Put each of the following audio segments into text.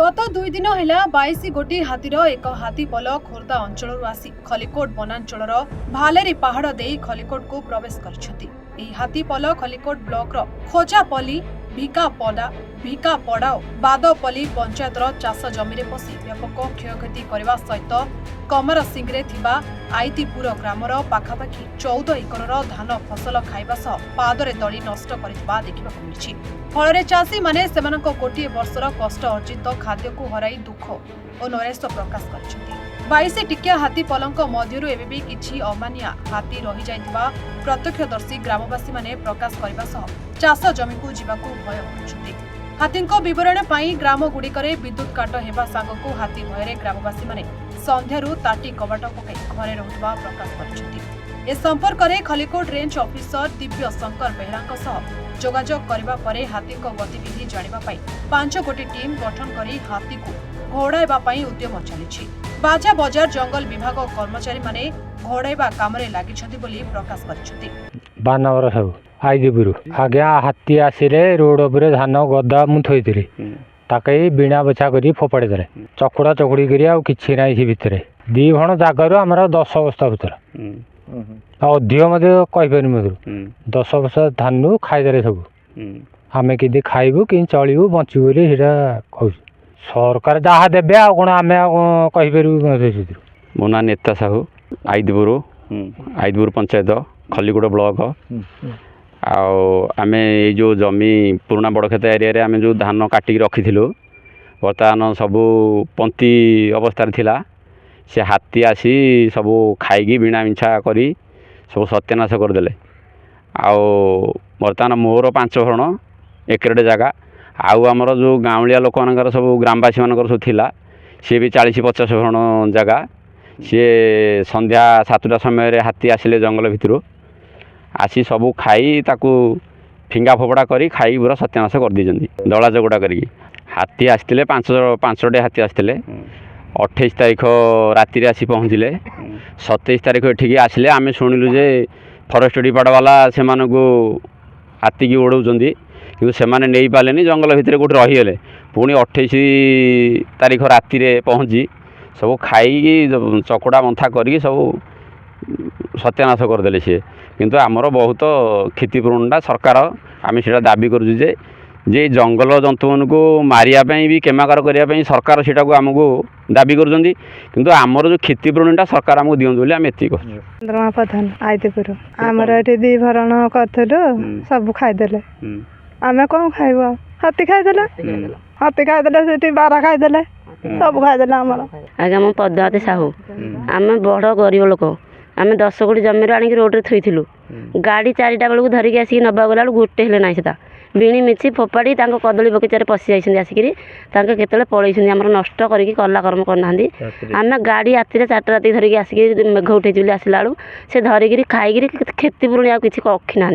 गत 2 दिन है 22 गोटी हाथीर एक हाथी पल खोर्धा अंचल आसी खलिकोट वनांचल भालेरी पहाड़ दे खलिकोट को प्रवेश कर हाथी पल खलिकोट ब्लॉक खोजापल्ली भिकापड़ा बादपल्ली पंचायतर चाष जमी पशि व्यापक क्षयक्षति करने सहित कमरसिंगे आईतीपुर ग्रामर पाखापाखि 14 एकर धान फसल खाइबा सह पादरे दली नष्ट करथिबा देखिबाकु मिलिछि। फल चाषी माने सेमानक गोटे वर्षर कष्ट अर्जित खाद्य को हराई दुख और नैराश्य प्रकाश कर 22 टिकिया हाथी पलंक मध्यरु एबेबी किछि अमानिया हाथी रही जाइथिबा प्रत्यक्षदर्शी ग्रामवासी माने प्रकाश करबा सह चाष जमी को जीवाकू भय करुछथि। हाथींको विवरण पाई ग्राम गुड़िकरे विद्युत काट हेबा सांगको हाथी भୟରେ ग्रामवासी माने संध्यारू ताटी कबाट पकाई घरे रहुतबा प्रकाश करछथि। ए संपर्क में खलिकोट रेंज ऑफिसर दिव्य शंकर बेहरा सह जोगाजोग करबा परे हाथीको गतिविधि जानिबा पाई 5 गोटी टीम गठन करी हाथी को घोड़ाइबा पाई उद्यम चलिछि। बाजा बजार जंगल विभाग कर्मचारी माने घोड़ाइबा कामरे लागिछथि बोली प्रकाश करछथि। बानवर सब आईदीपुर आज्ञा हाथी आसिले रोड उपरे धान गदा मु थोइथिली ताकई बिना बछा करी फोपाड़ी देले चकुड़ा चकुड़ी करी आ किछि नाही सी भितरे दी भण जागारो हमर 10 बस्ता भितर अधिक मत कहीपर 10 बस्ता धान खाईदे सब आम कि खाइबू कि चलू बचू बोली कहूँ सरकार जहाँ देवे आ कौन आम कहीपर। मो ना नेता साहू आईदीपुर पंचायत खलिकोट ब्लॉक आमे जो जमी पुराना बड़खेत एरिया आमे जो धान काटिक रखी बर्तमान सबू पंती अवस्था थिला से हाथी आसी सबू खाई बिना मिछा करी सब सत्यानाश करदे। बर्तमान मोर 5 भरण एकड़े जगह आउ आमर जो गाँवलिया लोक मान सब ग्रामवासी मान सब थिला सी भी 40-50 भरण जगह सी संध्या 7टा समय हाथी आसिले जंगल भितर आसी सबू खाई ताकू फिंगा फोपड़ा करी खाई पूरा सत्यानाश कर दी दला चगुड़ा करी। हाथी आसते 5टे हाथी आसते 28 तारीख राति आसी पहुँचले 27 तारीख एठिकी आसिले आमे शुणिलु जे फरेस्ट डिपार्टमेंट वाला से हाथी की उड़ाऊँच कि से नहीं पारे जंगल भितर गोटे रहीगले पुणी 28 तारीख राति पहुँची सब खाई चकुड़ा मंथा करी सब सत्यानाश करदे सी किंतु आमर बहुत क्षतिपूरणटा सरकार आम से दाबी करुँ जे जंगल जंतु मान को मारियापी भी केमाकार करने सरकार से आमको दाबी करुँच आमर जो क्षतिपूरणटा सरकार आमको दिवं बोली आम एति चंद्रमा प्रधान आईदीपुर आमर ये 2 भरण करूँ सब खाईदे आम कौन खाइब हाथी खाईदे से 12 खाईदे सब खाईदे आमर आज्ञा मो पद्मावती साहू आम बड़ गरीब लोक आम 10 गोटी जमी आनिक रोड थोइलु गाड़ी 4टा बेलू धरिकी आसिक नवा गला गोटे हेले ना सीता बिणी मिची फोपाड़ी कदली बगीचार पशि जाइए आसिक केतले पलैन आम नष्ट करके कला कर्म करना आम गाड़ी राति 4टा राति धरिकी आसिक मेघ उठे आसला बेलू से धरिकी खाई क्षतिपूरण आ कि रखी ना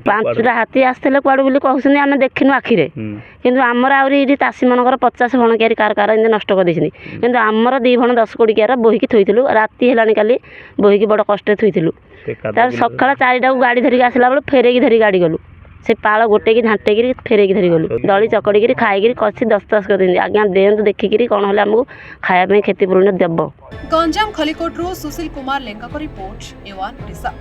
5टा हाथी आसते कौड़ बोली कहते आम देखिनु आखिरे किंतु आमर आउरी चाषी मानकर 50 भण क्यारी कार नष्ट कर किंतु आमर 2 भण 10 कोड़ी क्यार बोहिकी थोइलु राति हेलानी काली बोहिकी बड़ कष्ट थोइलु तार सकाळ 4टा गाड़ी धरिकी आसला बेलू फेरेकी धरी गाड़ी गलु से पाल गोटे झांटे फेरेकी धरी गलु दली चकड़ी खाई कसी 10 कर आज्ञा देहतु देखिकी कौन है आमको खायापी क्षतिपूरण देव। Ganjam Khallikote Sushil Kumar Lenka report A1 Odisha.